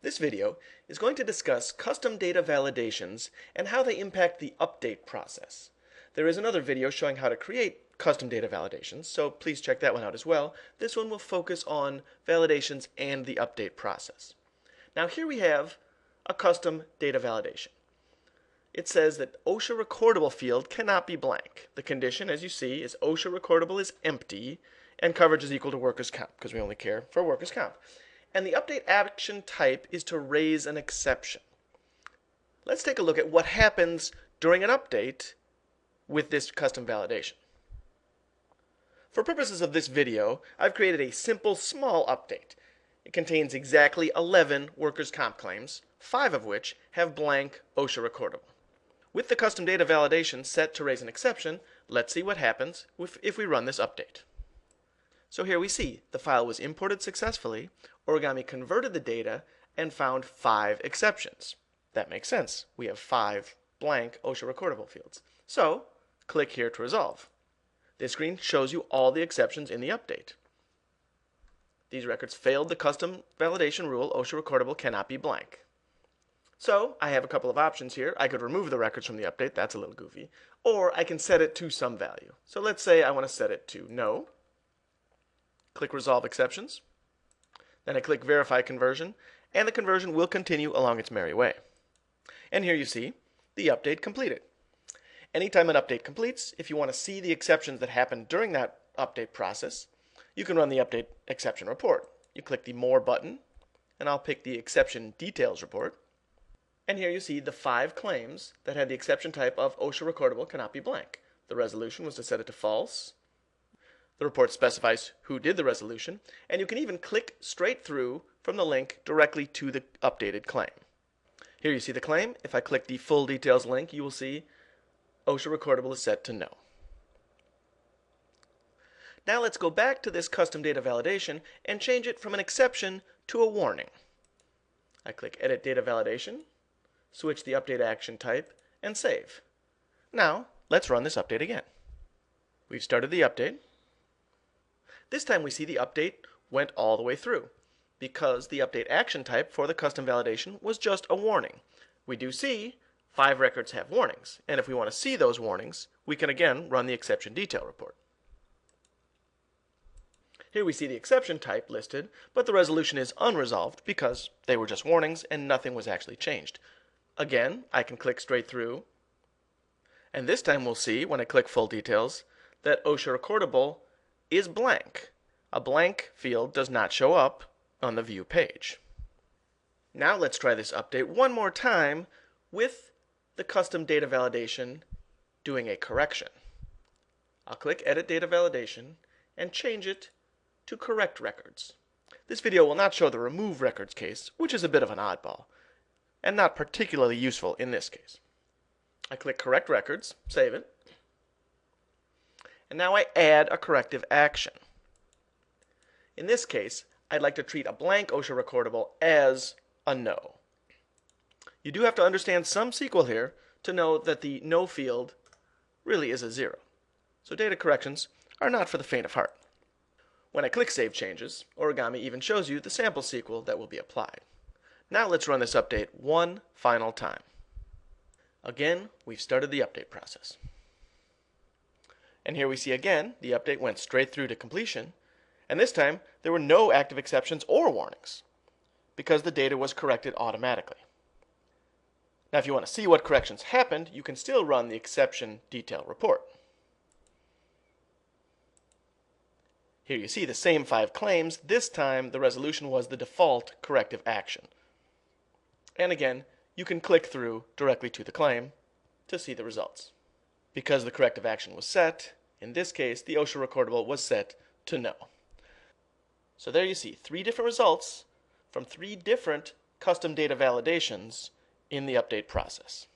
This video is going to discuss custom data validations and how they impact the update process. There is another video showing how to create custom data validations, so please check that one out as well. This one will focus on validations and the update process. Now here we have a custom data validation. It says that OSHA recordable field cannot be blank. The condition, as you see, is OSHA recordable is empty and coverage is equal to workers' comp, because we only care for workers' comp. And the update action type is to raise an exception. Let's take a look at what happens during an update with this custom validation. For purposes of this video, I've created a simple small update. It contains exactly 11 workers' comp claims, 5 of which have blank OSHA recordable. With the custom data validation set to raise an exception, let's see what happens if we run this update. So here we see the file was imported successfully, Origami converted the data, and found 5 exceptions. That makes sense. We have 5 blank OSHA recordable fields. So click here to resolve. This screen shows you all the exceptions in the update. These records failed the custom validation rule, OSHA recordable cannot be blank. So I have a couple of options here. I could remove the records from the update, that's a little goofy, or I can set it to some value. So let's say I want to set it to no. Click Resolve Exceptions. Then I click Verify Conversion, and the conversion will continue along its merry way. And here you see the update completed. Anytime an update completes, if you want to see the exceptions that happened during that update process, you can run the update exception report. You click the More button, and I'll pick the Exception Details report. And here you see the 5 claims that had the exception type of OSHA recordable cannot be blank. The resolution was to set it to false. The report specifies who did the resolution, and you can even click straight through from the link directly to the updated claim. Here you see the claim. If I click the full details link, you will see OSHA recordable is set to no. Now let's go back to this custom data validation and change it from an exception to a warning. I click Edit Data Validation, switch the update action type, and save. Now let's run this update again. We've started the update. This time we see the update went all the way through because the update action type for the custom validation was just a warning. We do see 5 records have warnings, and if we want to see those warnings, we can again run the exception detail report. Here we see the exception type listed, but the resolution is unresolved because they were just warnings and nothing was actually changed. Again, I can click straight through, and this time we'll see, when I click full details, that OSHA recordable is blank. A blank field does not show up on the view page. Now let's try this update one more time with the custom data validation doing a correction. I'll click Edit Data Validation and change it to Correct Records. This video will not show the Remove Records case, which is a bit of an oddball, and not particularly useful in this case. I click Correct Records, save it, and now I add a corrective action. In this case, I'd like to treat a blank OSHA recordable as a no. You do have to understand some SQL here to know that the no field really is a 0. So data corrections are not for the faint of heart. When I click Save Changes, Origami even shows you the sample SQL that will be applied. Now let's run this update one final time. Again, we've started the update process. And here we see again, the update went straight through to completion, and this time there were no active exceptions or warnings because the data was corrected automatically. Now if you want to see what corrections happened, you can still run the exception detail report. Here you see the same 5 claims. This time the resolution was the default corrective action. And again, you can click through directly to the claim to see the results. Because the corrective action was set, in this case the OSHA recordable was set to no. So there you see 3 different results from 3 different custom data validations in the update process.